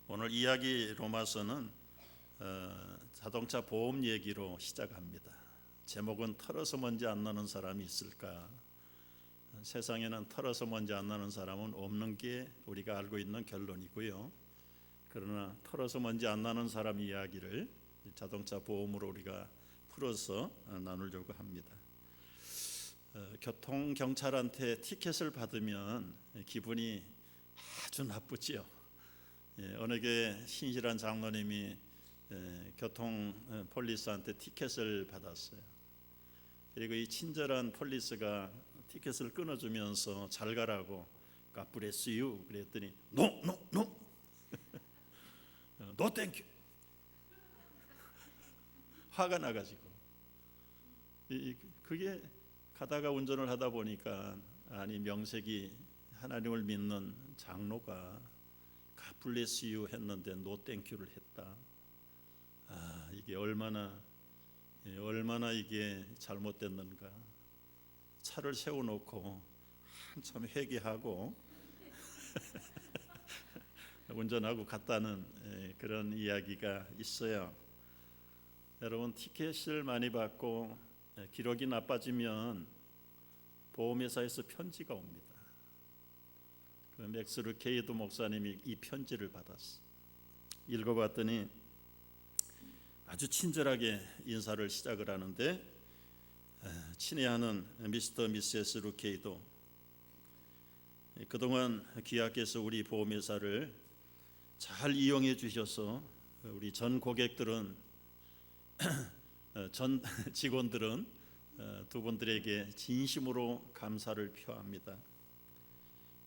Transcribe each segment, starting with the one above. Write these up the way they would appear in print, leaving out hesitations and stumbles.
오늘 이야기 로마서는 자동차 보험 얘기로 시작합니다. 제목은 털어서 먼지 안 나는 사람이 있을까? 세상에는 털어서 먼지 안 나는 사람은 없는 게 우리가 알고 있는 결론이고요. 그러나 털어서 먼지 안 나는 사람 이야기를 자동차 보험으로 우리가 풀어서 나누려고 합니다. 교통경찰한테 티켓을 받으면 기분이 아주 나쁘지요. 어느 게 신실한 장로님이 교통 폴리스한테 티켓을 받았어요. 그리고 이 친절한 폴리스가 티켓을 끊어주면서 잘 가라고 God bless you 그랬더니 No, no, no, no thank you. 화가 나가지고 그게 가다가 운전을 하다 보니까 아니 명색이 하나님을 믿는 장로가 God bless you 했는데 no thank you를 했다. 이게 얼마나 이게 잘못됐는가. 차를 세워놓고 한참 회개하고 운전하고 갔다는 그런 이야기가 있어요. 여러분 티켓을 많이 받고 기록이 나빠지면 보험회사에서 편지가 옵니다. 그 맥스 루케이드 목사님이 이 편지를 받았어. 읽어봤더니 아주 친절하게 인사를 시작을 하는데 친애하는 미스터 미세스 루케이도 그동안 귀하께서 우리 보험회사를 잘 이용해 주셔서 우리 전 고객들은 전 직원들은 두 분들에게 진심으로 감사를 표합니다.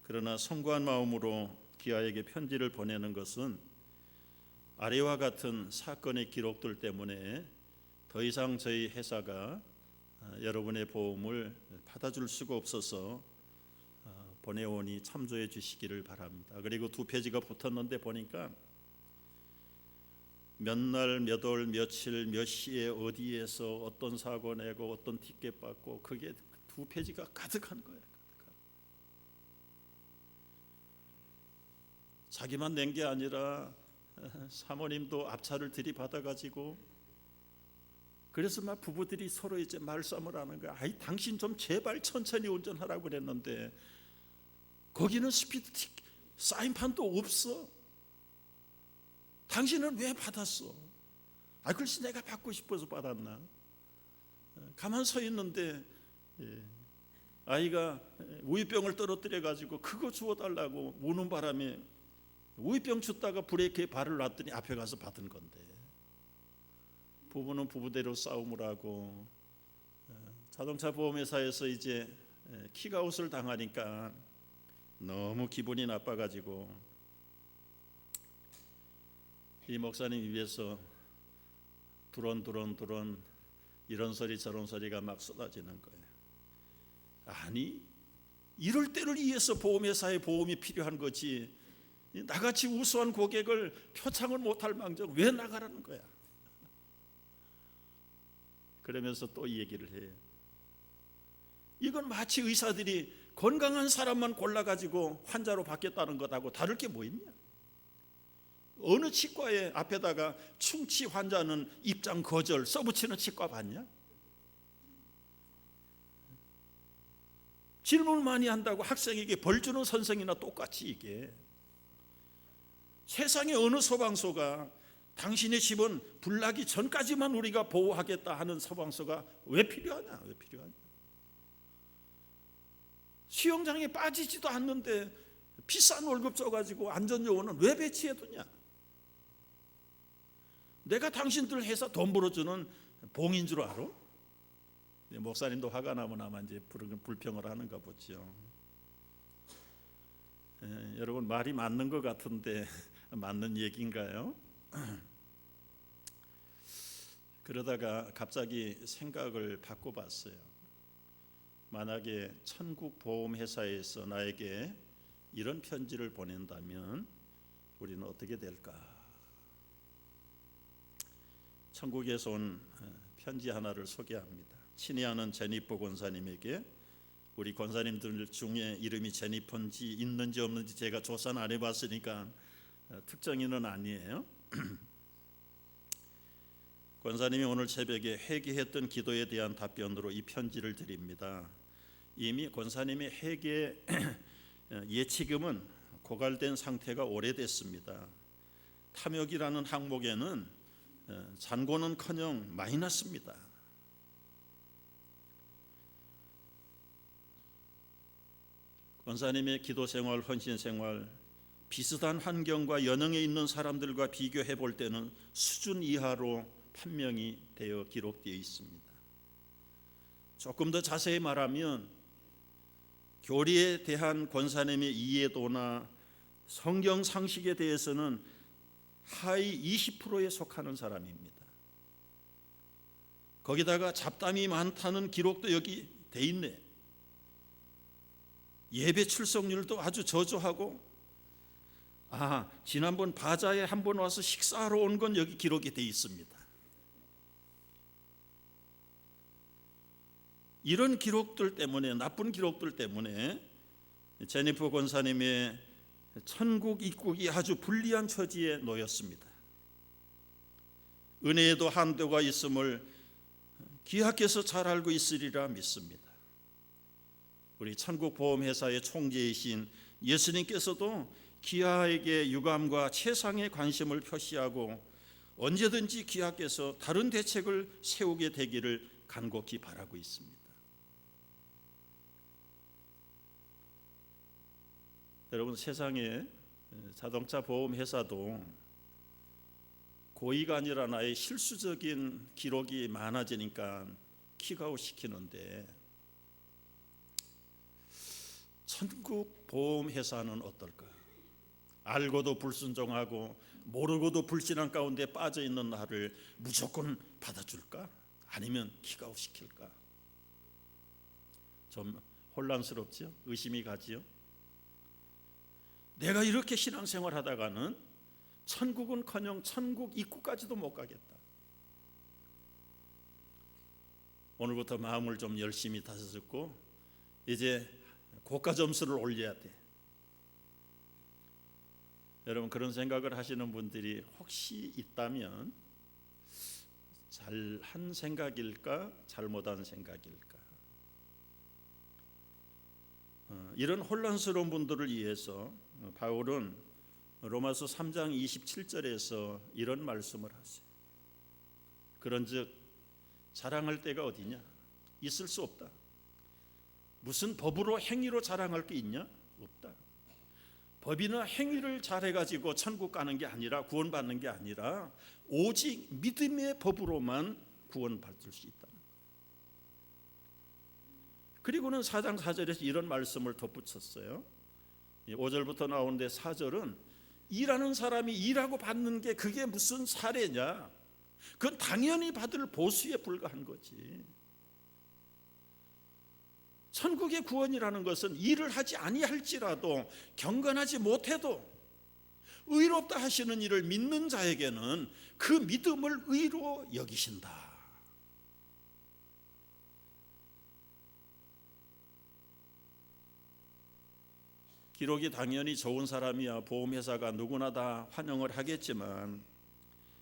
그러나 송구한 마음으로 귀하에게 편지를 보내는 것은 아래와 같은 사건의 기록들 때문에 더 이상 저희 회사가 여러분의 보험을 받아줄 수가 없어서 보내오니 참조해 주시기를 바랍니다. 그리고 두 페이지가 붙었는데 보니까 몇 날, 몇 월, 며칠, 몇 시에 어디에서 어떤 사고 내고 어떤 티켓 받고 그게 두 페이지가 가득한 거예요. 자기만 낸 게 아니라 사모님도 앞차를 들이받아가지고 그래서 막 부부들이 서로 이제 말싸움을 하는 거야. 아이 당신 좀 제발 천천히 운전하라고 그랬는데 거기는 스피드 사인판도 없어. 당신은 왜 받았어? 글쎄 내가 받고 싶어서 받았나? 가만 서 있는데 아이가 우유병을 떨어뜨려 가지고 그거 주워달라고 우는 바람에 우유병 줬다가 브레이크에 발을 놨더니 앞에 가서 받은 건데 부부는 부부대로 싸움을 하고 자동차 보험회사에서 이제 킥아웃을 당하니까 너무 기분이 나빠가지고 이 목사님 입에서 두런 이런 소리 저런 소리가 막 쏟아지는 거예요. 아니 이럴 때를 위해서 보험회사의 보험이 필요한 거지 나같이 우수한 고객을 표창을 못할 망정 왜 나가라는 거야. 그러면서 또 이 얘기를 해요. 이건 마치 의사들이 건강한 사람만 골라가지고 환자로 받겠다는 것하고 다를 게 뭐 있냐. 어느 치과에 앞에다가 충치 환자는 입장 거절 써붙이는 치과 봤냐? 질문을 많이 한다고 학생에게 벌 주는 선생이나 똑같이 이게. 세상의 어느 소방서가 당신의 집은 불나기 전까지만 우리가 보호하겠다 하는 소방서가 왜 필요하냐? 수영장에 빠지지도 않는데 비싼 월급 줘가지고 안전요원은 왜 배치해두냐? 내가 당신들 회사 돈 벌어주는 봉인 줄 알아? 목사님도 화가 나면 아마 이제 불평을 하는가 보죠. 여러분 말이 맞는 것 같은데 맞는 얘기인가요? 그러다가 갑자기 생각을 바꿔봤어요. 만약에 천국 보험회사에서 나에게 이런 편지를 보낸다면 우리는 어떻게 될까? 천국에서 온 편지 하나를 소개합니다. 친애하는 제니퍼 권사님에게 우리 권사님들 중에 이름이 제니퍼인지 있는지 없는지 제가 조사는 안 해봤으니까 특정인은 아니에요. 권사님이 오늘 새벽에 회개했던 기도에 대한 답변으로 이 편지를 드립니다. 이미 권사님의 회개 예치금은 고갈된 상태가 오래됐습니다. 탐욕이라는 항목에는 잔고는커녕 마이너스입니다. 권사님의 기도 생활, 헌신 생활, 비슷한 환경과 연령에 있는 사람들과 비교해 볼 때는 수준 이하로 판명이 되어 기록되어 있습니다. 조금 더 자세히 말하면 교리에 대한 권사님의 이해도나 성경 상식에 대해서는 하위 20%에 속하는 사람입니다. 거기다가 잡담이 많다는 기록도 여기 돼 있네. 예배 출석률도 아주 저조하고, 지난번 바자에 한 번 와서 식사하러 온 건 여기 기록이 돼 있습니다. 이런 기록들 때문에, 나쁜 기록들 때문에 제니퍼 권사님의 천국 입국이 아주 불리한 처지에 놓였습니다. 은혜에도 한도가 있음을 귀하께서 잘 알고 있으리라 믿습니다. 우리 천국보험회사의 총재이신 예수님께서도 귀하에게 유감과 최상의 관심을 표시하고 언제든지 귀하께서 다른 대책을 세우게 되기를 간곡히 바라고 있습니다. 여러분, 세상에 자동차 보험회사도 고의가 아니라 나의 실수적인 기록이 많아지니까 킥아웃 시키는데, 천국 보험회사는 어떨까? 알고도 불순종하고 모르고도 불신앙 가운데 빠져 있는 나를 무조건 받아줄까? 아니면 킥아웃 시킬까? 좀 혼란스럽지요? 의심이 가지요? 내가 이렇게 신앙생활 하다가는 천국은커녕 천국 입구까지도 못 가겠다. 오늘부터 마음을 좀 열심히 다스렸고 이제 고가 점수를 올려야 돼. 여러분, 그런 생각을 하시는 분들이 혹시 있다면 잘한 생각일까, 잘못한 생각일까? 이런 혼란스러운 분들을 위해서 바울은 로마서 3장 27절에서 이런 말씀을 하세요. 그런즉 자랑할 데가 어디냐? 있을 수 없다. 무슨 법으로 행위로 자랑할 게 있냐? 없다. 법이나 행위를 잘해가지고 천국 가는 게 아니라, 구원받는 게 아니라 오직 믿음의 법으로만 구원받을 수 있다. 그리고는 4장 4절에서 이런 말씀을 덧붙였어요. 5절부터 나오는데 4절은 일하는 사람이 일하고 받는 게 그게 무슨 사례냐? 그건 당연히 받을 보수에 불과한 거지. 천국의 구원이라는 것은 일을 하지 아니할지라도, 경건하지 못해도 의롭다 하시는 이를 믿는 자에게는 그 믿음을 의로 여기신다. 기록이 당연히 좋은 사람이야 보험회사가 누구나 다 환영을 하겠지만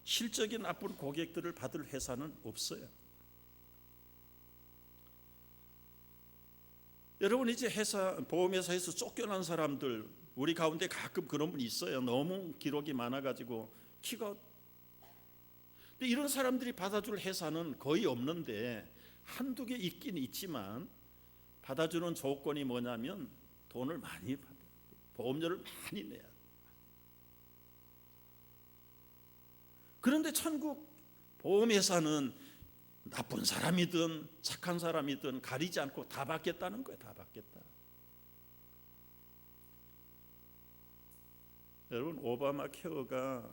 실적이 나쁜 고객들을 받을 회사는 없어요. 여러분, 이제 보험회사에서 쫓겨난 사람들 우리 가운데 가끔 그런 분 있어요. 너무 기록이 많아가지고 킥아웃. 근데 이런 사람들이 받아줄 회사는 거의 없는데 한두 개 있긴 있지만 받아주는 조건이 뭐냐면 돈을 많이 받아요. 보험료를 많이 내야 돼. 그런데 천국 보험회사는 나쁜 사람이든 착한 사람이든 가리지 않고 다 받겠다는 거예요. 다 받겠다. 여러분, 오바마 케어가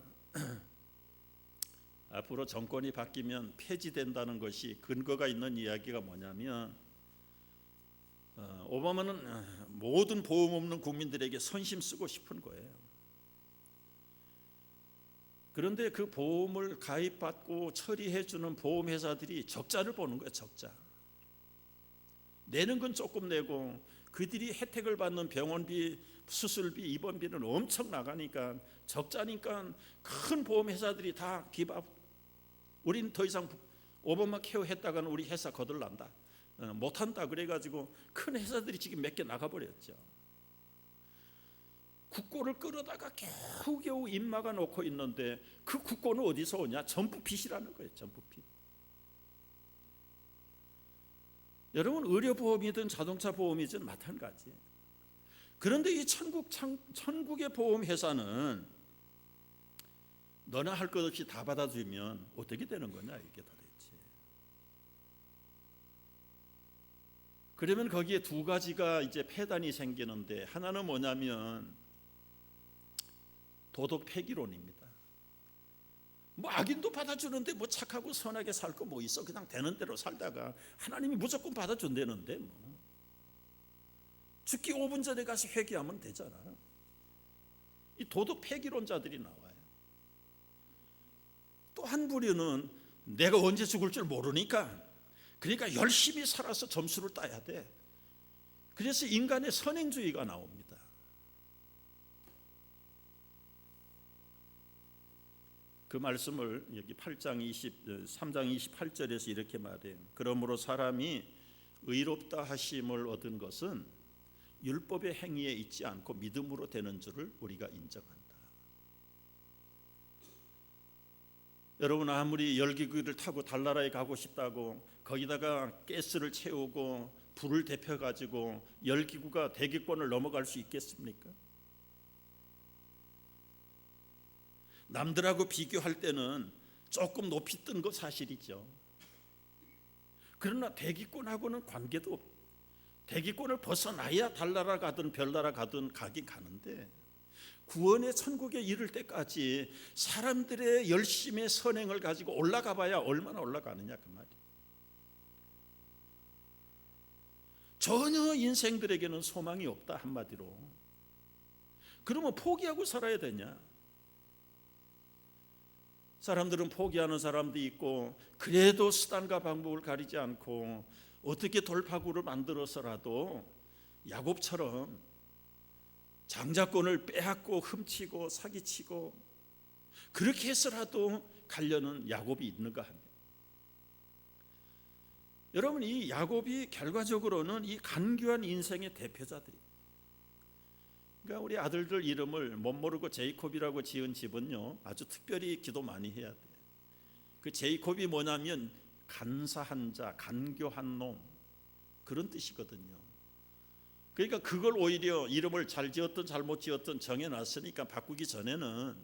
앞으로 정권이 바뀌면 폐지된다는 것이 근거가 있는 이야기가 뭐냐면, 오바마는 모든 보험 없는 국민들에게 선심 쓰고 싶은 거예요. 그런데 그 보험을 가입받고 처리해주는 보험회사들이 적자를 보는 거예요. 적자. 내는 건 조금 내고 그들이 혜택을 받는 병원비, 수술비, 입원비는 엄청 나가니까 적자니까 큰 보험회사들이 다 기밥, 우린 더 이상 오바마 케어 했다가는 우리 회사 거들난다, 못한다 그래가지고 큰 회사들이 지금 몇 개 나가버렸죠. 국고를 끌어다가 겨우겨우 입막아 놓고 있는데 그 국고는 어디서 오냐? 전부 빚이라는 거예요. 전부 빚. 여러분, 의료보험이든 자동차 보험이든 마찬가지. 그런데 이 천국의 보험회사는 너나 할 것 없이 다 받아주면 어떻게 되는 거냐 이게 도대체. 그러면 거기에 두 가지가 이제 폐단이 생기는데, 하나는 뭐냐면 도덕 폐기론입니다. 뭐 악인도 받아주는데 뭐 착하고 선하게 살 거 뭐 있어? 그냥 되는 대로 살다가 하나님이 무조건 받아준다는데 뭐 죽기 5분 전에 가서 회개하면 되잖아. 이 도덕 폐기론자들이 나와요. 또 한 부류는 내가 언제 죽을 줄 모르니까 그러니까 열심히 살아서 점수를 따야 돼. 그래서 인간의 선행주의가 나옵니다. 그 말씀을 여기 3장 28절에서 이렇게 말해요. 그러므로 사람이 의롭다 하심을 얻은 것은 율법의 행위에 있지 않고 믿음으로 되는 줄을 우리가 인정한다. 여러분, 아무리 열기구를 타고 달나라에 가고 싶다고 거기다가 가스를 채우고 불을 데펴가지고 열기구가 대기권을 넘어갈 수 있겠습니까? 남들하고 비교할 때는 조금 높이 뜬 거 사실이죠. 그러나 대기권하고는 관계도 없고, 대기권을 벗어나야 달나라 가든 별나라 가든 가긴 가는데, 구원의 천국에 이를 때까지 사람들의 열심의 선행을 가지고 올라가 봐야 얼마나 올라가느냐 그 말이에요. 전혀 인생들에게는 소망이 없다 한마디로. 그러면 포기하고 살아야 되냐? 사람들은 포기하는 사람도 있고, 그래도 수단과 방법을 가리지 않고 어떻게 돌파구를 만들어서라도 야곱처럼 장자권을 빼앗고 훔치고 사기치고 그렇게 해서라도 가려는 야곱이 있는가 합니다. 여러분, 이 야곱이 결과적으로는 이 간교한 인생의 대표자들이에요. 그러니까 우리 아들들 이름을 못 모르고 제이콥이라고 지은 집은요, 아주 특별히 기도 많이 해야 돼요. 그 제이콥이 뭐냐면 간사한 자, 간교한 놈, 그런 뜻이거든요. 그러니까 그걸 오히려 이름을 잘 지었든 잘못 지었든 정해놨으니까 바꾸기 전에는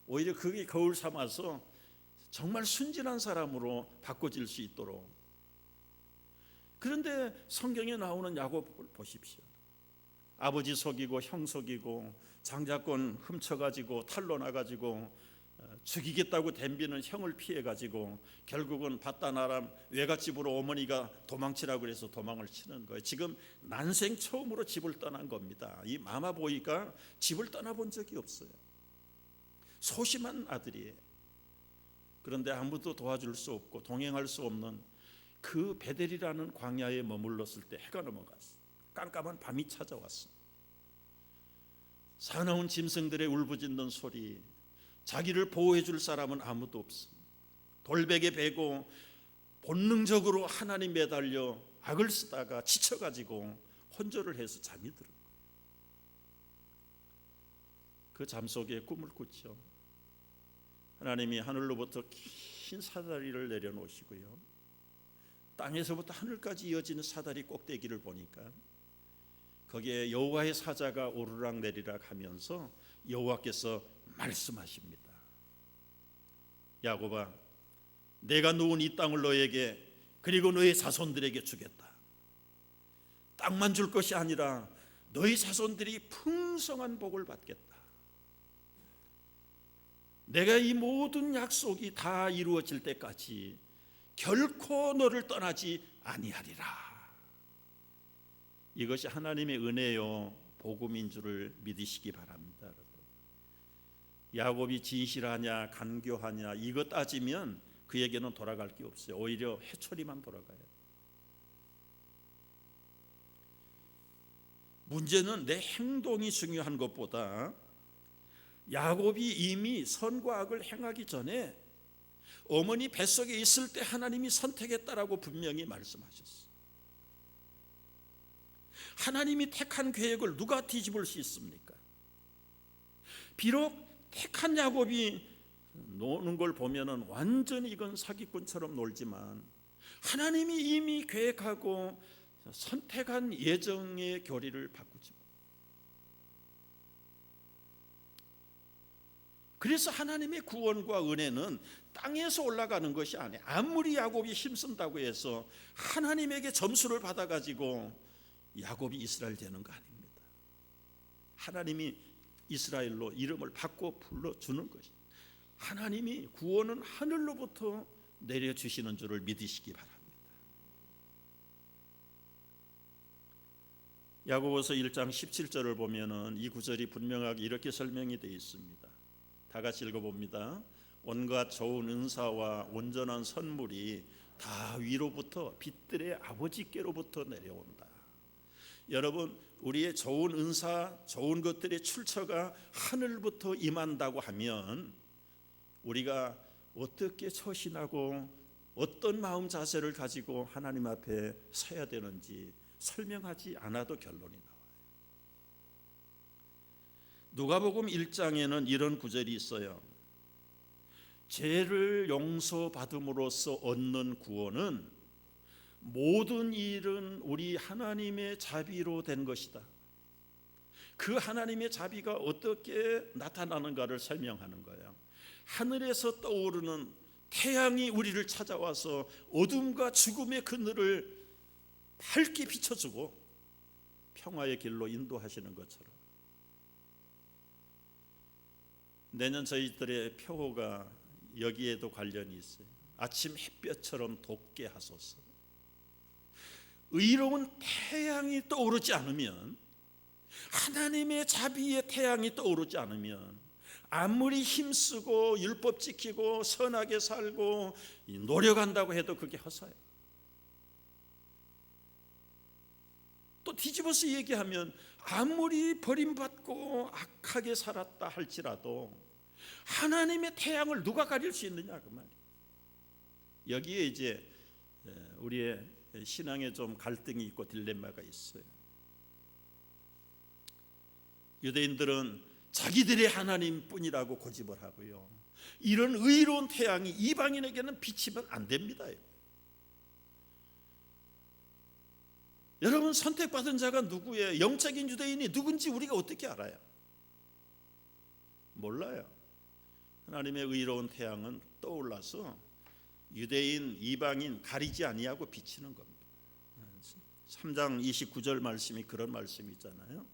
오히려 그게 거울 삼아서 정말 순진한 사람으로 바꿔질 수 있도록. 그런데 성경에 나오는 야곱을 보십시오. 아버지 속이고 형 속이고 장자권 훔쳐가지고 탈로나가지고 죽이겠다고 덤비는 형을 피해가지고 결국은 바다나람 외갓집으로 어머니가 도망치라고 그래서 도망을 치는 거예요. 지금 난생 처음으로 집을 떠난 겁니다. 이 마마보이가 집을 떠나본 적이 없어요. 소심한 아들이에요. 그런데 아무도 도와줄 수 없고 동행할 수 없는 그 베델이라는 광야에 머물렀을 때 해가 넘어갔어요. 깜깜한 밤이 찾아왔어. 사나운 짐승들의 울부짖는 소리, 자기를 보호해 줄 사람은 아무도 없어. 돌베개 베고 본능적으로 하나님 매달려 악을 쓰다가 지쳐가지고 혼절을 해서 잠이 들은 거예요. 그 잠 속에 꿈을 꿨죠. 하나님이 하늘로부터 긴 사다리를 내려놓으시고요, 땅에서부터 하늘까지 이어지는 사다리 꼭대기를 보니까 거기에 여호와의 사자가 오르락 내리락 하면서 여호와께서 말씀하십니다. 야곱아, 내가 누운 이 땅을 너에게 그리고 너의 자손들에게 주겠다. 땅만 줄 것이 아니라 너희 자손들이 풍성한 복을 받겠다. 내가 이 모든 약속이 다 이루어질 때까지 결코 너를 떠나지 아니하리라. 이것이 하나님의 은혜요 복음인 줄을 믿으시기 바랍니다. 야곱이 진실하냐 간교하냐 이거 따지면 그에게는 돌아갈 게 없어요. 오히려 해초리만 돌아가요. 문제는 내 행동이 중요한 것보다 야곱이 이미 선과 악을 행하기 전에 어머니 뱃속에 있을 때 하나님이 선택했다라고 분명히 말씀하셨어요. 하나님이 택한 계획을 누가 뒤집을 수 있습니까? 비록 택한 야곱이 노는 걸 보면은 완전히 이건 사기꾼처럼 놀지만 하나님이 이미 계획하고 선택한 예정의 교리를 바꾸지. 그래서 하나님의 구원과 은혜는 땅에서 올라가는 것이 아니에요. 아무리 야곱이 힘쓴다고 해서 하나님에게 점수를 받아가지고 야곱이 이스라엘 되는 거 아닙니다. 하나님이 이스라엘로 이름을 바꿔 불러주는 것입니다. 하나님이 구원은 하늘로부터 내려주시는 줄을 믿으시기 바랍니다. 야고보서 1장 17절을 보면은 이 구절이 분명하게 이렇게 설명이 되어 있습니다. 다 같이 읽어봅니다. 온갖 좋은 은사와 온전한 선물이 다 위로부터 빛들의 아버지께로부터 내려온다. 여러분, 우리의 좋은 은사, 좋은 것들의 출처가 하늘부터 임한다고 하면 우리가 어떻게 처신하고 어떤 마음 자세를 가지고 하나님 앞에 서야 되는지 설명하지 않아도 결론이 나와요. 누가복음 1장에는 이런 구절이 있어요. 죄를 용서받음으로써 얻는 구원은 모든 일은 우리 하나님의 자비로 된 것이다. 그 하나님의 자비가 어떻게 나타나는가를 설명하는 거예요. 하늘에서 떠오르는 태양이 우리를 찾아와서 어둠과 죽음의 그늘을 밝게 비춰주고 평화의 길로 인도하시는 것처럼 내년 저희들의 표호가 여기에도 관련이 있어요. 아침 햇볕처럼 돋게 하소서. 의로운 태양이 떠오르지 않으면, 하나님의 자비의 태양이 떠오르지 않으면 아무리 힘쓰고 율법 지키고 선하게 살고 노력한다고 해도 그게 헛소예요. 또 뒤집어서 얘기하면 아무리 버림받고 악하게 살았다 할지라도 하나님의 태양을 누가 가릴 수 있느냐 그 말이에요. 여기에 이제 우리의 신앙에 좀 갈등이 있고 딜레마가 있어요. 유대인들은 자기들의 하나님뿐이라고 고집을 하고요, 이런 의로운 태양이 이방인에게는 비치면 안 됩니다. 여러분, 선택받은 자가 누구예요? 영적인 유대인이 누군지 우리가 어떻게 알아요? 몰라요. 하나님의 의로운 태양은 떠올라서 유대인, 이방인 가리지 아니하고 비치는 겁니다. 3장 29절 말씀이 그런 말씀이 있잖아요.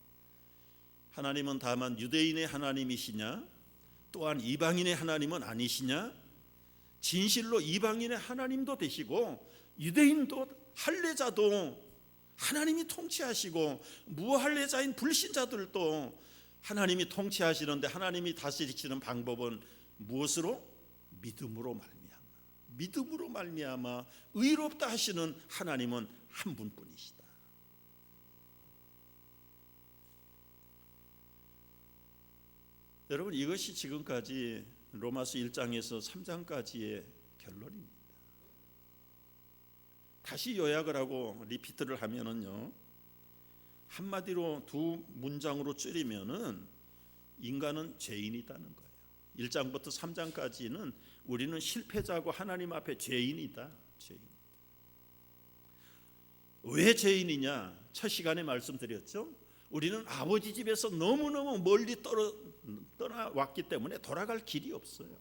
하나님은 다만 유대인의 하나님이시냐? 또한 이방인의 하나님은 아니시냐? 진실로 이방인의 하나님도 되시고 유대인도 할례자도 하나님이 통치하시고 무할례자인 불신자들도 하나님이 통치하시는데 하나님이 다스리시는 방법은 무엇으로? 믿음으로 말미암아. 믿음으로 말미암아 의롭다 하시는 하나님은 한 분뿐이시다. 여러분, 이것이 지금까지 로마서 1장에서 3장까지의 결론입니다. 다시 요약을 하고 리피트를 하면은요, 한마디로 두 문장으로 줄이면은 인간은 죄인이다는 거예요. 1장부터 3장까지는 우리는 실패자고 하나님 앞에 죄인이다. 죄인. 왜 죄인이냐? 첫 시간에 말씀드렸죠. 우리는 아버지 집에서 너무너무 멀리 떠나왔기 때문에 돌아갈 길이 없어요.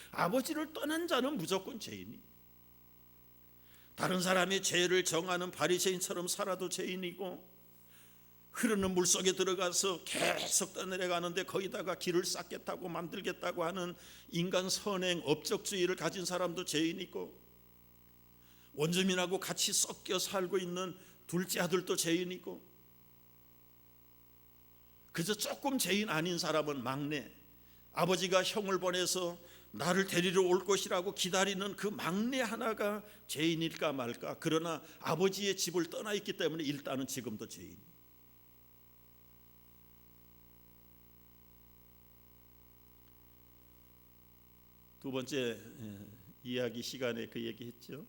아버지를 떠난 자는 무조건 죄인이. 다른 사람의 죄를 정하는 바리새인처럼 살아도 죄인이고, 흐르는 물속에 들어가서 계속 떠내려가는데 거기다가 길을 쌓겠다고 만들겠다고 하는 인간 선행 업적주의를 가진 사람도 죄인이고, 원주민하고 같이 섞여 살고 있는 둘째 아들도 죄인이고, 그저 조금 죄인 아닌 사람은 막내, 아버지가 형을 보내서 나를 데리러 올 것이라고 기다리는 그 막내 하나가 죄인일까 말까. 그러나 아버지의 집을 떠나 있기 때문에 일단은 지금도 죄인. 두 번째 이야기 시간에 그 얘기했죠.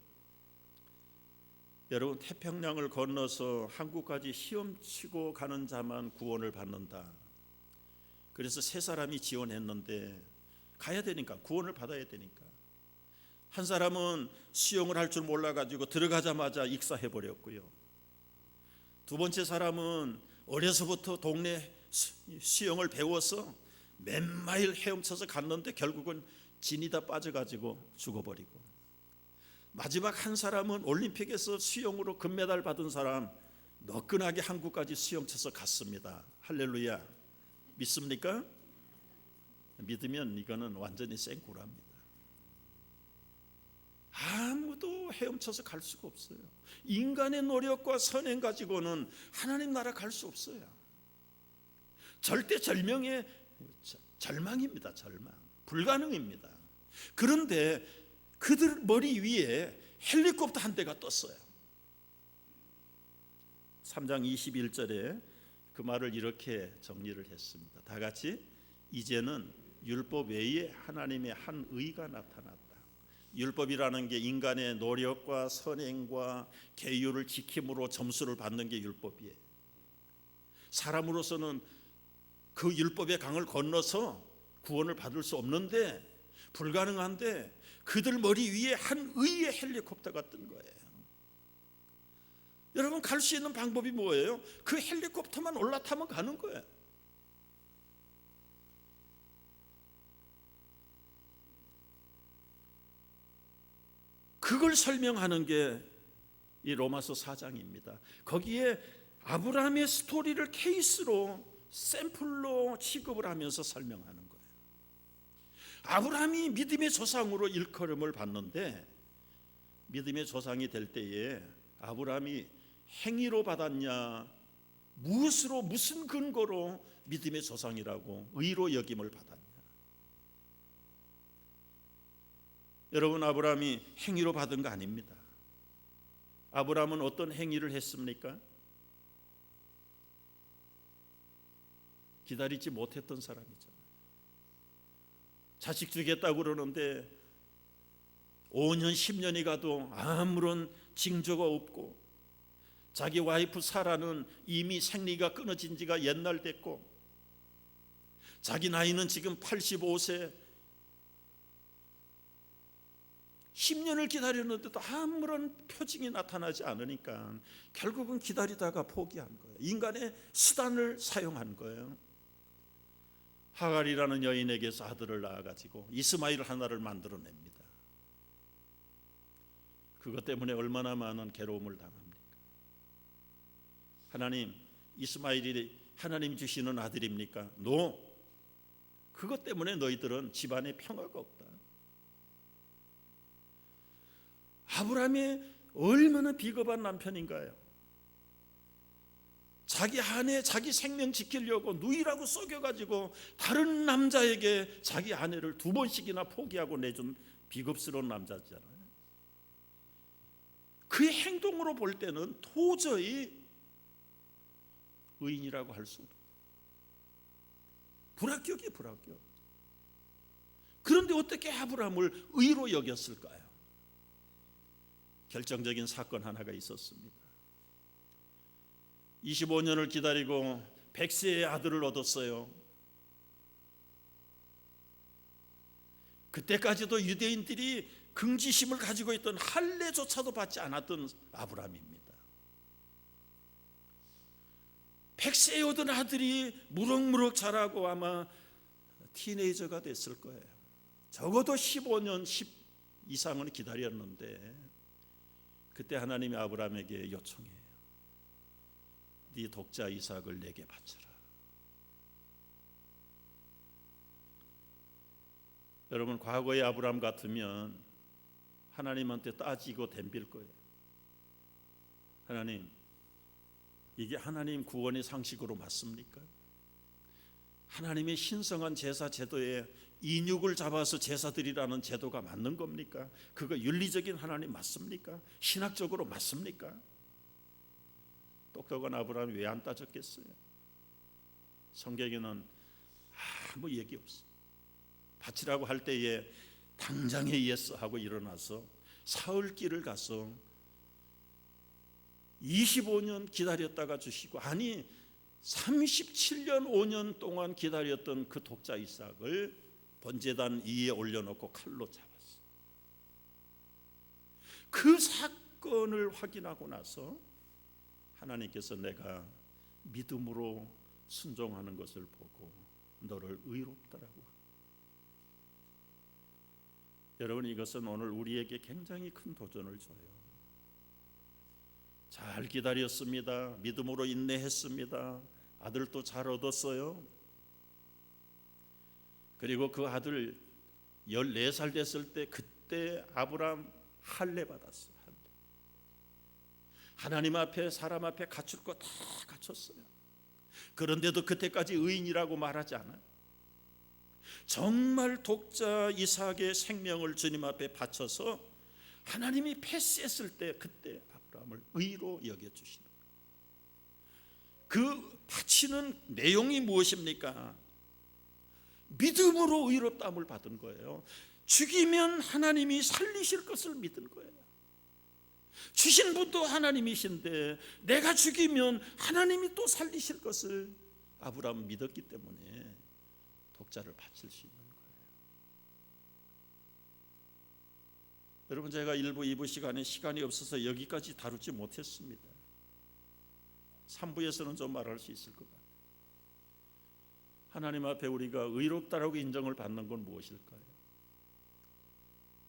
여러분, 태평양을 건너서 한국까지 시험치고 가는 자만 구원을 받는다. 그래서 세 사람이 지원했는데 가야 되니까, 구원을 받아야 되니까. 한 사람은 수영을 할 줄 몰라가지고 들어가자마자 익사해버렸고요. 두 번째 사람은 어려서부터 동네 수영을 배워서 몇 마일 헤엄쳐서 갔는데 결국은 진이 다 빠져가지고 죽어버리고, 마지막 한 사람은 올림픽에서 수영으로 금메달 받은 사람, 너끈하게 한국까지 수영쳐서 갔습니다. 할렐루야. 믿습니까? 믿으면 이거는 완전히 생꾸랍니다. 아무도 헤엄쳐서 갈 수가 없어요. 인간의 노력과 선행 가지고는 하나님 나라 갈 수 없어요. 절대절명의 절망입니다. 절망. 불가능입니다. 그런데 그들 머리 위에 헬리콥터 한 대가 떴어요. 3장 21절에 그 말을 이렇게 정리를 했습니다. 다 같이, 이제는 율법 외에 하나님의 한 의가 나타났다. 율법이라는 게 인간의 노력과 선행과 계율을 지킴으로 점수를 받는 게 율법이에요. 사람으로서는 그 율법의 강을 건너서 구원을 받을 수 없는데, 불가능한데, 그들 머리 위에 한 의의 헬리콥터가 뜬 거예요. 여러분, 갈 수 있는 방법이 뭐예요? 그 헬리콥터만 올라타면 가는 거예요. 그걸 설명하는 게 이 로마서 4장입니다. 거기에 아브라함의 스토리를 케이스로, 샘플로 취급을 하면서 설명하는 거예요. 아브라함이 믿음의 조상으로 일컬음을 받는데, 믿음의 조상이 될 때에 아브라함이 행위로 받았냐, 무엇으로, 무슨 근거로 믿음의 조상이라고 의로 여김을 받았냐? 여러분, 아브라함이 행위로 받은 거 아닙니다. 아브라함은 어떤 행위를 했습니까? 기다리지 못했던 사람이잖아요. 자식 주겠다고 그러는데 5년 10년이 가도 아무런 징조가 없고, 자기 와이프 사라는 이미 생리가 끊어진 지가 옛날 됐고, 자기 나이는 지금 85세, 10년을 기다렸는데도 아무런 표징이 나타나지 않으니까 결국은 기다리다가 포기한 거예요. 인간의 수단을 사용한 거예요. 하갈이라는 여인에게서 아들을 낳아가지고 이스마엘 하나를 만들어냅니다. 그것 때문에 얼마나 많은 괴로움을 당합니까? 하나님, 이스마엘이 하나님 주시는 아들입니까? 노. 그것 때문에 너희들은 집안에 평화가 없다. 아브라함이 얼마나 비겁한 남편인가요? 자기 아내, 자기 생명 지키려고 누이라고 속여가지고 다른 남자에게 자기 아내를 2번씩이나 포기하고 내준 비겁스러운 남자잖아요. 그의 행동으로 볼 때는 도저히 의인이라고 할 수 없어요. 불합격이에요, 불합격. 그런데 어떻게 아브라함을 의로 여겼을까요? 결정적인 사건 하나가 있었습니다. 25년을 기다리고 100세의 아들을 얻었어요. 그때까지도 유대인들이 긍지심을 가지고 있던 할례조차도 받지 않았던 아브라함입니다. 100세에 얻은 아들이 무럭무럭 자라고 아마 티네이저가 됐을 거예요. 적어도 15년 10 이상은 기다렸는데, 그때 하나님이 아브라함에게 요청해요. 네 독자 이삭을 내게 바쳐라. 여러분, 과거의 아브라함 같으면 하나님한테 따지고 덤빌 거예요. 하나님, 이게 하나님 구원의 상식으로 맞습니까? 하나님의 신성한 제사 제도에 인육을 잡아서 제사드리라는 제도가 맞는 겁니까? 그거 윤리적인 하나님 맞습니까? 신학적으로 맞습니까? 똑똑한 아브라함이 왜 안 따졌겠어요? 성경에는 아무 얘기 없어요. 바치라고 할 때에 당장에 예스 하고 일어나서 사흘길을 가서 25년 기다렸다가 주시고, 아니 37년 5년 동안 기다렸던 그 독자 이삭을 번제단 위에 올려놓고 칼로 잡았어요. 그 사건을 확인하고 나서 하나님께서 내가 믿음으로 순종하는 것을 보고 너를 의롭다라고. 여러분, 이것은 오늘 우리에게 굉장히 큰 도전을 줘요. 잘 기다렸습니다. 믿음으로 인내했습니다. 아들도 잘 얻었어요. 그리고 그 아들 14살 됐을 때, 그때 아브라함 할례 받았어요. 할례. 하나님 앞에 사람 앞에 갖출 거 다 갖췄어요. 그런데도 그때까지 의인이라고 말하지 않아요. 정말 독자 이삭의 생명을 주님 앞에 바쳐서 하나님이 패스했을 때, 그때 아브라함을 의로 여겨주시는 거예요. 그 바치는 내용이 무엇입니까? 믿음으로 의롭다함을 받은 거예요. 죽이면 하나님이 살리실 것을 믿은 거예요. 주신 분도 하나님이신데 내가 죽이면 하나님이 또 살리실 것을 아브라함은 믿었기 때문에 독자를 바칠 수 있는 거예요. 여러분, 제가 1부 2부 시간이 없어서 여기까지 다루지 못했습니다. 3부에서는 좀 말할 수 있을 것 같아요. 하나님 앞에 우리가 의롭다라고 인정을 받는 건 무엇일까요?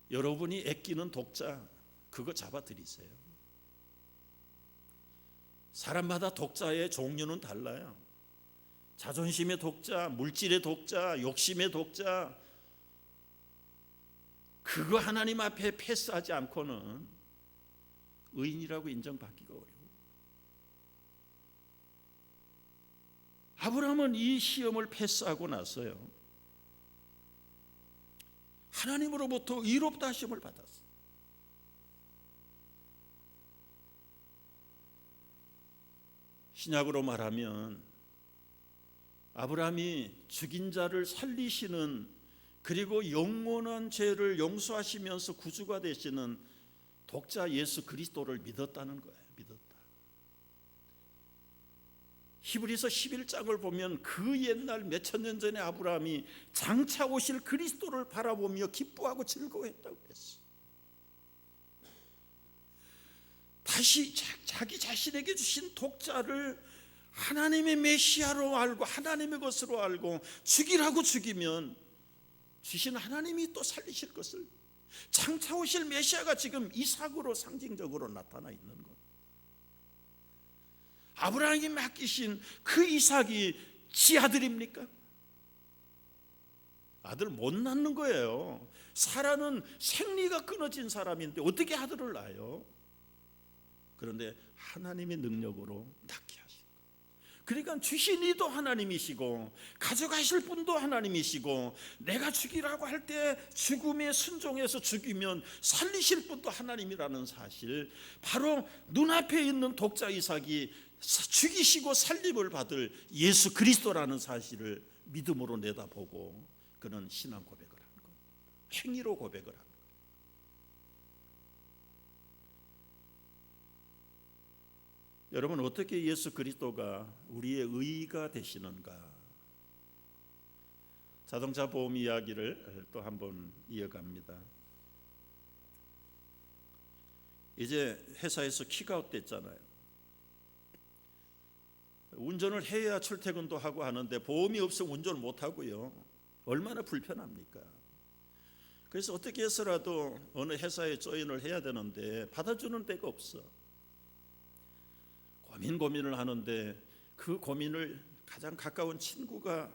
여러분이 아끼는 독자, 그거 잡아들이세요. 사람마다 독자의 종류는 달라요. 자존심의 독자, 물질의 독자, 욕심의 독자, 그거 하나님 앞에 패스하지 않고는 의인이라고 인정받기가 어려워요. 아브라함은 이 시험을 패스하고 나서요, 하나님으로부터 의롭다 하심을 받았어요. 신약으로 말하면 아브라함이 죽인 자를 살리시는, 그리고 영원한 죄를 용서하시면서 구주가 되시는 독자 예수 그리스도를 믿었다는 거예요. 믿었다. 히브리서 11장을 보면 그 옛날 몇천 년 전에 아브라함이 장차 오실 그리스도를 바라보며 기뻐하고 즐거워했다고 그랬어요. 다시 자기 자신에게 주신 독자를 하나님의 메시아로 알고 하나님의 것으로 알고 죽이라고 죽이면 주신 하나님이 또 살리실 것을, 장차 오실 메시아가 지금 이삭으로 상징적으로 나타나 있는 것. 아브라함이 맡기신 그 이삭이 지 아들입니까? 아들 못 낳는 거예요. 사라는 생리가 끊어진 사람인데 어떻게 아들을 낳아요? 그런데 하나님의 능력으로 낳게 하신 거예요. 그러니까 주신 이도 하나님이시고 가져가실 분도 하나님이시고, 내가 죽이라고 할 때 죽음에 순종해서 죽이면 살리실 분도 하나님이라는 사실, 바로 눈앞에 있는 독자 이삭이 죽이시고 살림을 받을 예수 그리스도라는 사실을 믿음으로 내다보고 그는 신앙 고백을 하는 거예요. 행위로 고백을 하는 거예요. 여러분, 어떻게 예수 그리스도가 우리의 의가 되시는가? 자동차 보험 이야기를 또 한번 이어갑니다. 이제 회사에서 킥아웃 됐잖아요. 운전을 해야 출퇴근도 하고 하는데 보험이 없으면 운전을 못 하고요. 얼마나 불편합니까? 그래서 어떻게 해서라도 어느 회사에 조인을 해야 되는데 받아주는 데가 없어. 고민을 하는데 그 고민을 가장 가까운 친구가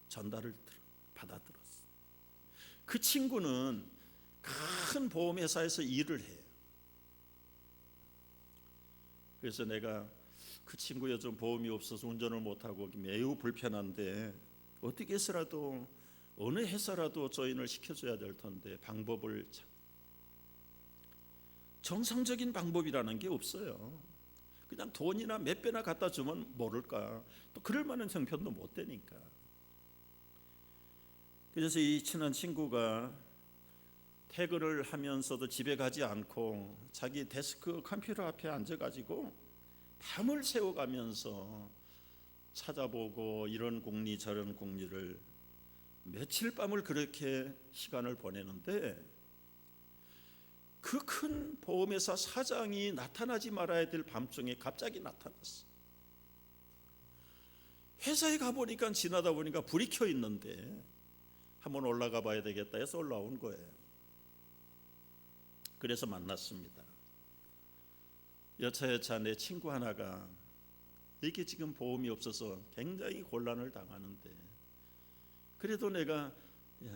전달을 받아들었어. 그 친구는 큰 보험회사에서 일을 해요. 그래서 내가 그 친구 요즘 보험이 없어서 운전을 못하고 매우 불편한데 어떻게 해서라도 어느 회사라도 조인을 시켜줘야 될 텐데 방법을, 정상적인 방법이라는 게 없어요. 그냥 돈이나 몇 배나 갖다 주면 모를까, 또 그럴 만한 형편도 못 되니까. 그래서 이 친한 친구가 퇴근을 하면서도 집에 가지 않고 자기 데스크 컴퓨터 앞에 앉아가지고 밤을 새워가면서 찾아보고 이런 국리 저런 국리를 며칠 밤을 그렇게 시간을 보내는데 그 큰 보험회사 사장이 나타나지 말아야 될 밤중에 갑자기 나타났어. 회사에 가보니까 지나다 보니까 불이 켜 있는데 한번 올라가 봐야 되겠다 해서 올라온 거예요. 그래서 만났습니다. 여차여차 내 친구 하나가 이게 지금 보험이 없어서 굉장히 곤란을 당하는데 그래도 내가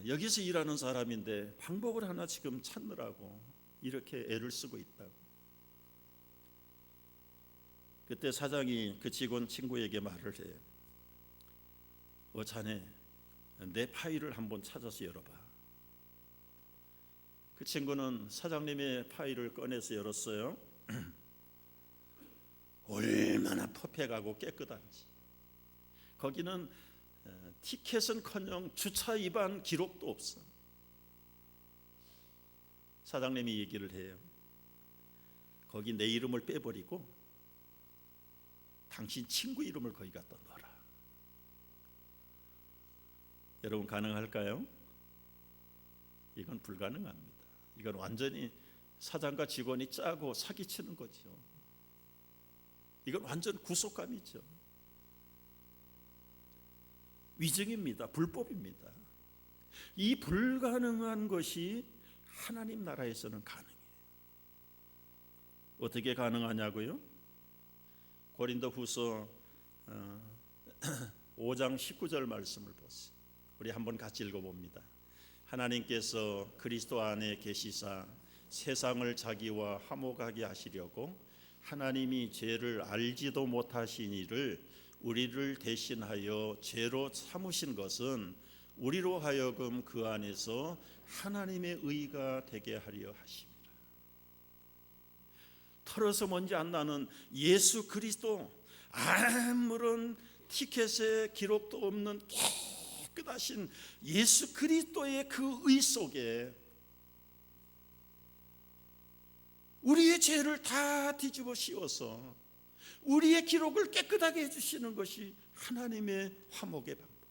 여기서 일하는 사람인데 방법을 하나 지금 찾느라고 이렇게 애를 쓰고 있다고. 그때 사장이 그 직원 친구에게 말을 해요. 자네 내 파일을 한번 찾아서 열어봐. 그 친구는 사장님의 파일을 꺼내서 열었어요. 얼마나 퍼펙하고 깨끗한지. 거기는 티켓은커녕 주차 위반 기록도 없어. 사장님이 얘기를 해요. 거기 내 이름을 빼버리고 당신 친구 이름을 거기 갖다 넣어라. 여러분 가능할까요? 이건 불가능합니다. 이건 완전히 사장과 직원이 짜고 사기치는 거죠. 이건 완전 구속감이죠. 위증입니다. 불법입니다. 이 불가능한 것이 하나님 나라에서는 가능해요. 어떻게 가능하냐고요? 고린도후서 5장 19절 말씀을 보세요. 우리 한번 같이 읽어봅니다. 하나님께서 그리스도 안에 계시사 세상을 자기와 화목하게 하시려고 하나님이 죄를 알지도 못하신 이를 우리를 대신하여 죄로 삼으신 것은 우리로 하여금 그 안에서 하나님의 의가 되게 하려 하심이라. 털어서 먼지 안 나는 예수 그리스도, 아무런 티켓에 기록도 없는 깨끗하신 예수 그리스도의 그 의 속에 우리의 죄를 다 뒤집어 씌워서 우리의 기록을 깨끗하게 해주시는 것이 하나님의 화목의 방법입니다.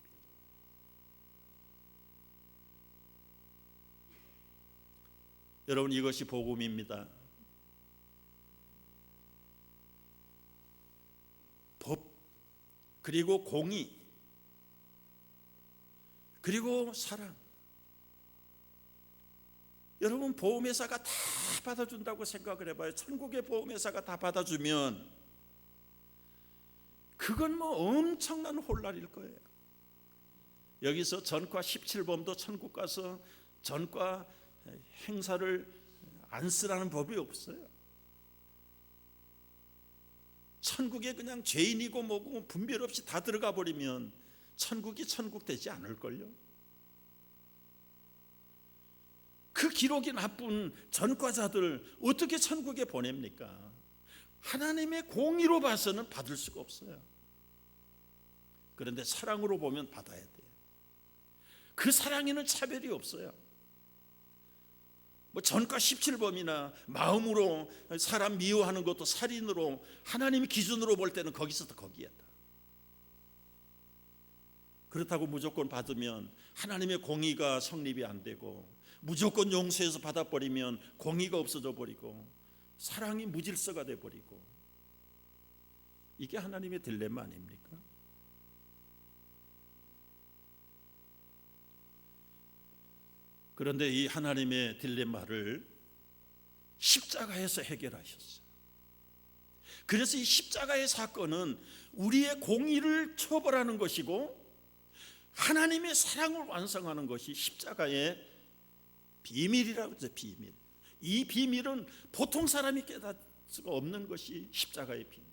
여러분, 이것이 복음입니다. 법, 그리고 공의, 그리고 사랑. 여러분, 보험회사가 다 받아준다고 생각을 해봐요. 천국의 보험회사가 다 받아주면 그건 뭐 엄청난 혼란일 거예요. 여기서 전과 17범도 천국 가서 전과 행사를 안 쓰라는 법이 없어요. 천국에 그냥 죄인이고 뭐고 분별 없이 다 들어가 버리면 천국이 천국 되지 않을걸요. 그 기록이 나쁜 전과자들 어떻게 천국에 보냅니까? 하나님의 공의로 봐서는 받을 수가 없어요. 그런데 사랑으로 보면 받아야 돼요. 그 사랑에는 차별이 없어요. 뭐 전과 17범이나 마음으로 사람 미워하는 것도 살인으로 하나님의 기준으로 볼 때는 거기서부터 거기에다. 그렇다고 무조건 받으면 하나님의 공의가 성립이 안 되고 무조건 용서해서 받아버리면 공의가 없어져 버리고 사랑이 무질서가 돼 버리고, 이게 하나님의 딜레마 아닙니까? 그런데 이 하나님의 딜레마를 십자가에서 해결하셨어요. 그래서 이 십자가의 사건은 우리의 공의를 처벌하는 것이고 하나님의 사랑을 완성하는 것이 십자가의 비밀이라고 하죠. 비밀. 이 비밀은 보통 사람이 깨달을 수가 없는 것이 십자가의 비밀이에요.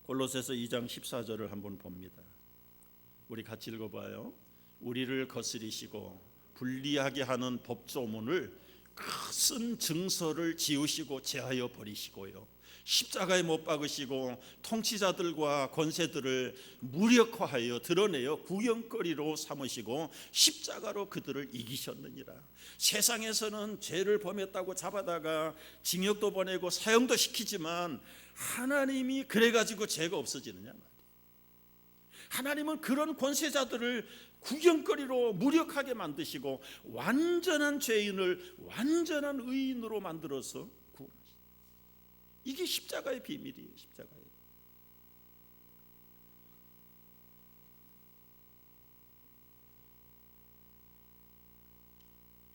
골로새서 2장 14절을 한번 봅니다. 우리 같이 읽어봐요. 우리를 거스리시고 불리하게 하는 법조문을 큰 증서를 지우시고 제하여 버리시고요, 십자가에 못 박으시고 통치자들과 권세들을 무력화하여 드러내어 구경거리로 삼으시고 십자가로 그들을 이기셨느니라. 세상에서는 죄를 범했다고 잡아다가 징역도 보내고 사형도 시키지만 하나님이 그래가지고 죄가 없어지느냐 말이에요. 하나님은 그런 권세자들을 구경거리로 무력하게 만드시고 완전한 죄인을 완전한 의인으로 만들어서 구원하시다. 이게 십자가의 비밀이에요. 십자가의.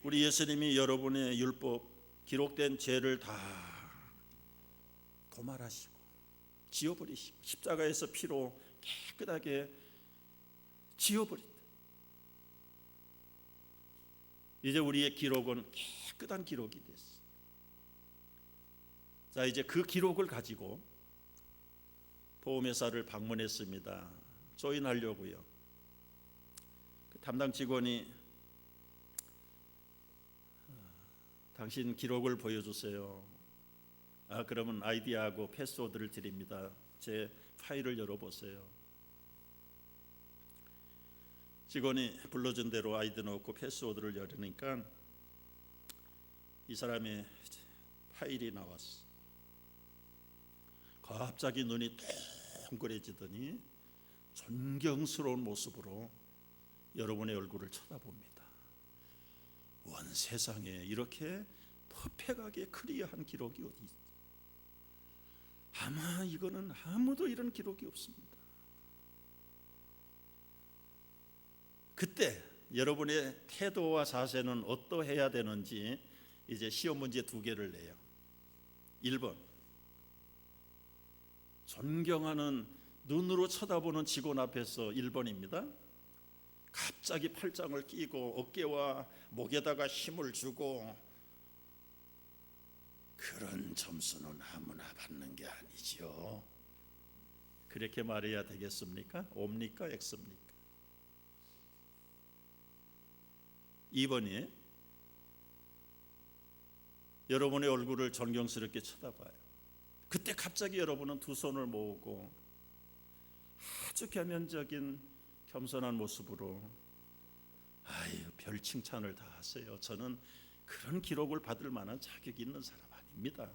우리 예수님이 여러분의 율법 기록된 죄를 다 도말하시고 지워버리시고 십자가에서 피로 깨끗하게 지워버린다. 이제 우리의 기록은 깨끗한 기록이 됐어. 자, 이제 그 기록을 가지고 보험회사를 방문했습니다. 조인하려고요. 그 담당 직원이 당신 기록을 보여주세요. 그러면 아이디하고 패스워드를 드립니다. 제 파일을 열어보세요. 직원이 불러준 대로 아이디 넣고 패스워드를 열으니까 이 사람의 파일이 나왔어. 갑자기 눈이 동그래지더니 존경스러운 모습으로 여러분의 얼굴을 쳐다봅니다. 원 세상에 이렇게 퍼펙하게 클리어한 기록이 어디 있어? 아마 이거는 아무도 이런 기록이 없습니다. 그때 여러분의 태도와 자세는 어떠해야 되는지 이제 시험 문제 2개를 내요. 1번, 존경하는 눈으로 쳐다보는 직원 앞에서 1번입니다. 갑자기 팔짱을 끼고 어깨와 목에다가 힘을 주고 그런 점수는 아무나 받는 게 아니죠. 그렇게 말해야 되겠습니까? O입니까? X입니까? 2번이 여러분의 얼굴을 존경스럽게 쳐다봐요. 그때 갑자기 여러분은 두 손을 모으고 아주 겸연적인 겸손한 모습으로 별 칭찬을 다 하세요. 저는 그런 기록을 받을 만한 자격이 있는 사람 아닙니다.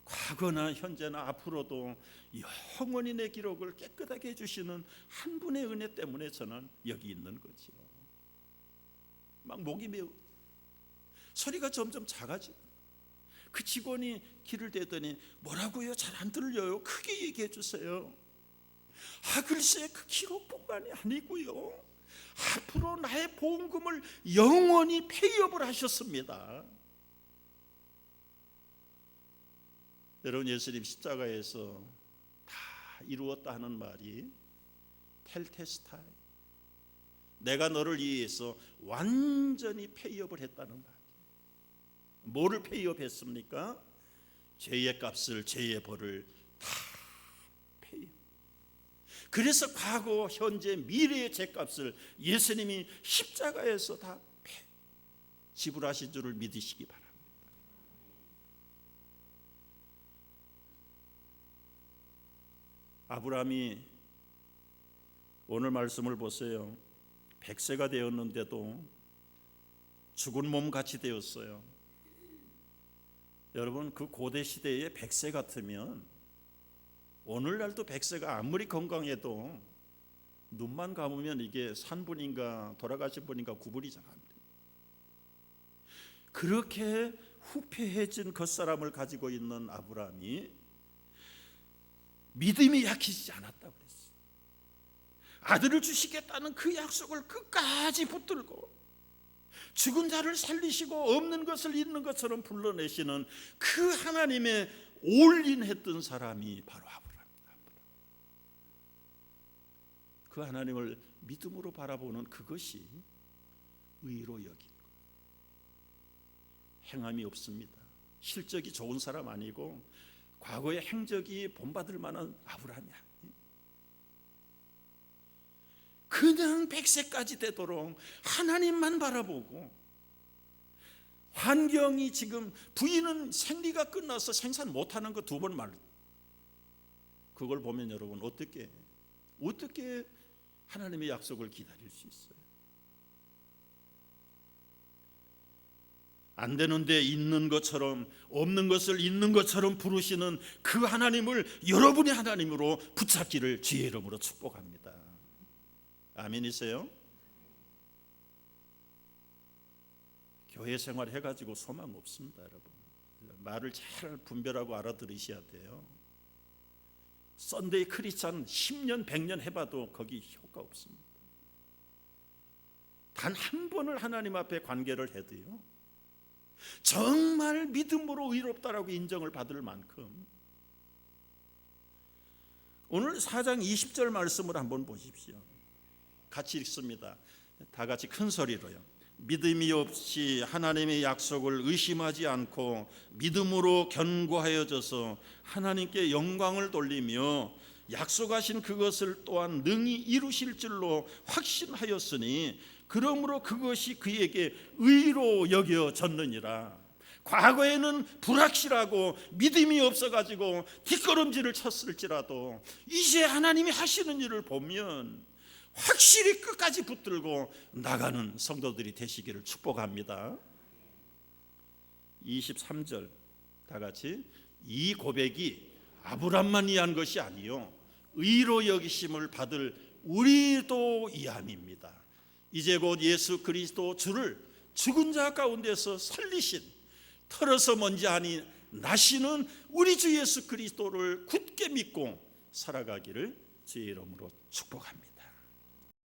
과거나 현재나 앞으로도 영원히 내 기록을 깨끗하게 해주시는 한 분의 은혜 때문에 저는 여기 있는 거죠. 막 목이 메우 소리가 점점 작아지고 그 직원이 귀를 대더니 뭐라고요? 잘 안 들려요. 크게 얘기해 주세요. 글쎄 그 기록뿐만이 아니고요. 앞으로 나의 보험금을 영원히 페이업을 하셨습니다. 여러분, 예수님 십자가에서 다 이루었다 하는 말이 텔테스타이, 내가 너를 위해서 완전히 페이업을 했다는 말. 뭐를 페이업했습니까? 죄의 값을, 죄의 벌을 다 페이업. 그래서 과거, 현재, 미래의 죄값을 예수님이 십자가에서 다 지불하신 줄을 믿으시기 바랍니다. 아브라함이 오늘 말씀을 보세요. 100세가 되었는데도 죽은 몸 같이 되었어요. 여러분, 그 고대 시대에 100세 같으면 오늘날도 100세가 아무리 건강해도 눈만 감으면 이게 산 분인가 돌아가신 분인가 구분이 잘 안 돼요. 그렇게 후패해진 겉사람을 가지고 있는 아브라함이 믿음이 약해지지 않았다고 그랬어요. 아들을 주시겠다는 그 약속을 끝까지 붙들고 죽은 자를 살리시고 없는 것을 있는 것처럼 불러내시는 그 하나님의 올인했던 사람이 바로 아브라함입니다. 그 하나님을 믿음으로 바라보는 그것이 의로 여긴 것. 행함이 없습니다. 실적이 좋은 사람 아니고 과거의 행적이 본받을 만한 아브라함이 아니에요. 그냥 100세까지 되도록 하나님만 바라보고 환경이 지금 부인은 생리가 끝나서 생산 못하는 거 2번 말. 그걸 보면 여러분 어떻게 하나님의 약속을 기다릴 수 있어요? 안 되는데 있는 것처럼, 없는 것을 있는 것처럼 부르시는 그 하나님을 여러분의 하나님으로 붙잡기를 주의 이름으로 축복합니다. 아멘이세요? 교회 생활 해가지고 소망 없습니다, 여러분. 말을 잘 분별하고 알아들으셔야 돼요. 썬데이 크리스찬 10년 100년 해봐도 거기 효과 없습니다. 단 한 번을 하나님 앞에 관계를 해도요, 정말 믿음으로 의롭다라고 인정을 받을 만큼. 오늘 4장 20절 말씀을 한번 보십시오. 같이 읽습니다. 다 같이 큰 소리로요. 믿음이 없이 하나님의 약속을 의심하지 않고 믿음으로 견고하여져서 하나님께 영광을 돌리며 약속하신 그것을 또한 능히 이루실 줄로 확신하였으니 그러므로 그것이 그에게 의로 여겨졌느니라. 과거에는 불확실하고 믿음이 없어가지고 뒷걸음질을 쳤을지라도 이제 하나님이 하시는 일을 보면 확실히 끝까지 붙들고 나가는 성도들이 되시기를 축복합니다. 23절 다 같이, 이 고백이 아브람만 이한 것이 아니요 의로 여기심을 받을 우리도 이함입니다. 이제 곧 예수 그리스도 주를 죽은 자 가운데서 살리신, 털어서 먼지 아니 나시는 우리 주 예수 그리스도를 굳게 믿고 살아가기를 주의 이름으로 축복합니다.